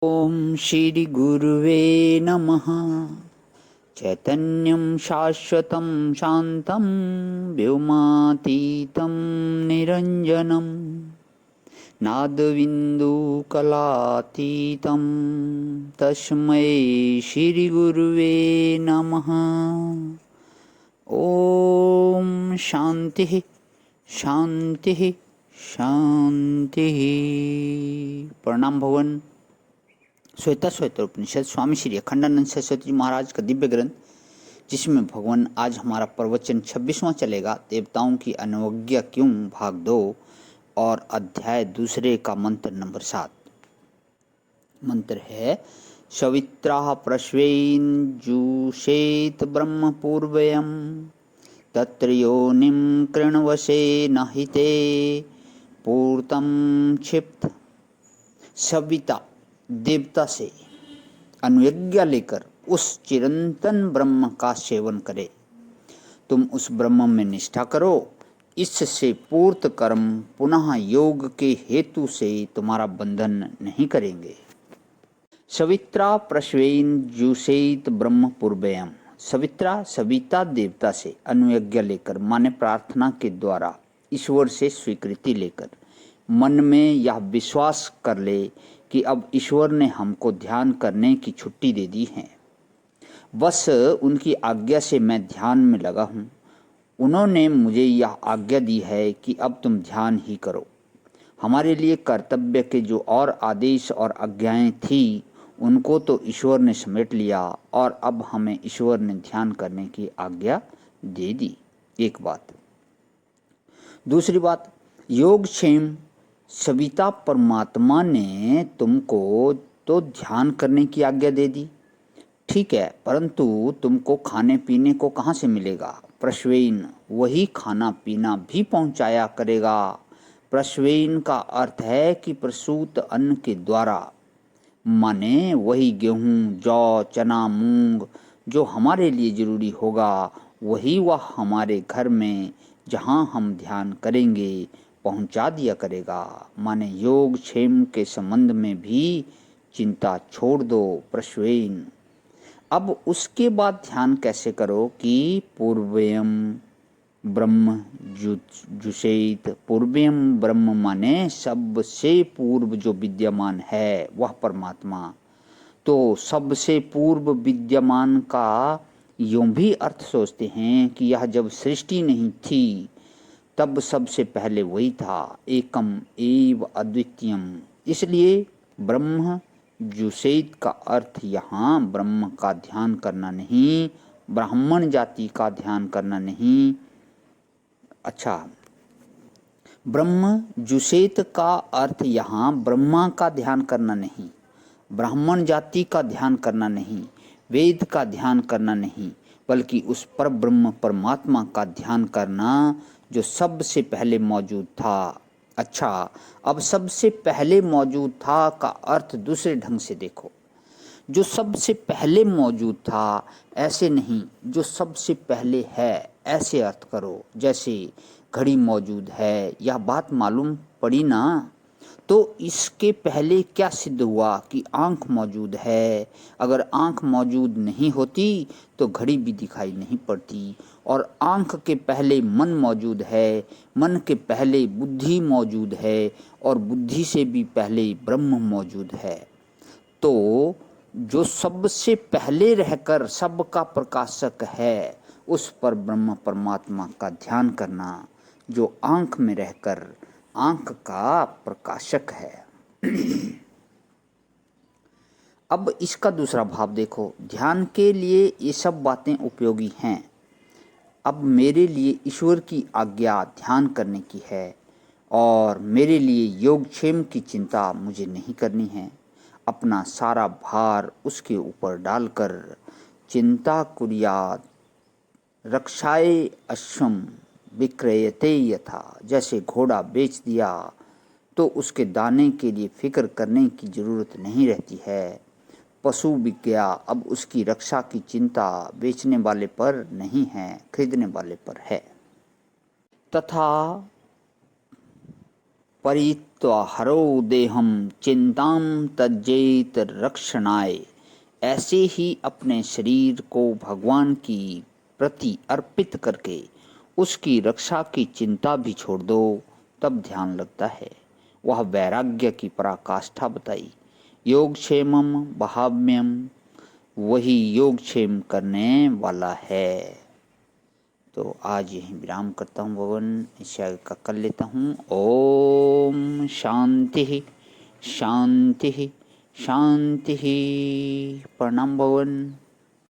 ओम श्री गुरुवे नमः। चैतन्यं शाश्वतं शान्तं व्योमातीतं निरञ्जनं नादबिन्दुकलातीतं तस्मै श्रीगुरुवे नमः। ओम शांति शांति शांति। प्रणाम भगवान। श्वेता श्वेतर उपनिषद स्वामी श्री अखंडानंद सरस्वती जी महाराज का दिव्य ग्रंथ, जिसमें भगवान आज हमारा प्रवचन 26वां चलेगा। देवताओं की अनवज्ञा क्यों, भाग 2 और अध्याय दूसरे का मंत्र नंबर 7। मंत्र है सवित्रा प्रश्वेन जुषेत ब्रह्म पूर्वयम तत्र योनिम कृणवसे नहिते पूर्तम क्षिप्त। सविता देवता से अनुज्ञा लेकर उस चिरंतन ब्रह्म का सेवन करे। तुम उस ब्रह्म में निष्ठा करो, इससे पूर्त कर्म पुनः योग के हेतु से तुम्हारा बंधन नहीं करेंगे। सवित्रा प्रश्वेन जुषेत ब्रह्म पूर्वयम। सवित्रा सविता देवता से अनुज्ञा लेकर माने प्रार्थना के द्वारा ईश्वर से स्वीकृति लेकर मन में यह विश्वास कर ले कि अब ईश्वर ने हमको ध्यान करने की छुट्टी दे दी है। बस उनकी आज्ञा से मैं ध्यान में लगा हूँ। उन्होंने मुझे यह आज्ञा दी है कि अब तुम ध्यान ही करो। हमारे लिए कर्तव्य के जो और आदेश और आज्ञाएं थी उनको तो ईश्वर ने समेट लिया और अब हमें ईश्वर ने ध्यान करने की आज्ञा दे दी। एक बात। दूसरी बात, योगक्षेम सविता परमात्मा ने तुमको तो ध्यान करने की आज्ञा दे दी, ठीक है, परंतु तुमको खाने पीने को कहाँ से मिलेगा? प्रश्वेन, वही खाना पीना भी पहुँचाया करेगा। प्रश्वेन का अर्थ है कि प्रसूत अन्न के द्वारा, माने वही गेहूँ, जौ, चना, मूंग जो हमारे लिए जरूरी होगा, वही वह हमारे घर में जहाँ हम ध्यान करेंगे पहुंचा दिया करेगा। माने योग क्षेम के संबंध में भी चिंता छोड़ दो। प्रश्वेन। अब उसके बाद ध्यान कैसे करो कि पूर्वयम ब्रह्म जुषेत। पूर्वयम ब्रह्म माने सबसे पूर्व जो विद्यमान है वह परमात्मा। तो सबसे पूर्व विद्यमान का यूं भी अर्थ सोचते हैं कि यह जब सृष्टि नहीं थी तब सबसे पहले वही था, एकम एव अद्वितीयम। इसलिए ब्रह्म जुषेत का अर्थ यहाँ ब्रह्म का ध्यान करना नहीं, ब्राह्मण जाति का ध्यान करना नहीं। अच्छा, ब्रह्म जुषेत का अर्थ यहाँ ब्रह्मा का ध्यान करना नहीं, ब्राह्मण जाति का ध्यान करना नहीं, वेद का ध्यान करना नहीं, बल्कि उस पर ब्रह्म परमात्मा का ध्यान करना जो सबसे पहले मौजूद था। अच्छा, अब सबसे पहले मौजूद था का अर्थ दूसरे ढंग से देखो। जो सबसे पहले मौजूद था ऐसे नहीं, जो सबसे पहले है ऐसे अर्थ करो। जैसे घड़ी मौजूद है, यह बात मालूम पड़ी ना। तो इसके पहले क्या सिद्ध हुआ कि आँख मौजूद है। अगर आँख मौजूद नहीं होती तो घड़ी भी दिखाई नहीं पड़ती। और आँख के पहले मन मौजूद है, मन के पहले बुद्धि मौजूद है, और बुद्धि से भी पहले ब्रह्म मौजूद है। तो जो सबसे पहले रहकर सबका प्रकाशक है, उस पर ब्रह्म परमात्मा का ध्यान करना जो आँख में रहकर आँख का प्रकाशक है। अब इसका दूसरा भाव देखो। ध्यान के लिए ये सब बातें उपयोगी हैं। अब मेरे लिए ईश्वर की आज्ञा ध्यान करने की है और मेरे लिए योगक्षेम की चिंता मुझे नहीं करनी है। अपना सारा भार उसके ऊपर डालकर चिंता कुर्यात् रक्षाए अश्वम विक्रयते यथा। जैसे घोड़ा बेच दिया तो उसके दाने के लिए फिक्र करने की जरूरत नहीं रहती है। पशु बिक गया, अब उसकी रक्षा की चिंता बेचने वाले पर नहीं है, खरीदने वाले पर है। तथा हरो देहम चिंताम तज्जेत रक्षणाय। ऐसे ही अपने शरीर को भगवान की प्रति अर्पित करके उसकी रक्षा की चिंता भी छोड़ दो, तब ध्यान लगता है। वह वैराग्य की पराकाष्ठा बताई। योगक्षेमम वहाम्यम, वही योगक्षेम करने वाला है। तो आज यहीं विराम करता हूँ भवन, इसे आगे का कर लेता हूँ। ओम शांति शांति शांति। प्रणाम भवन।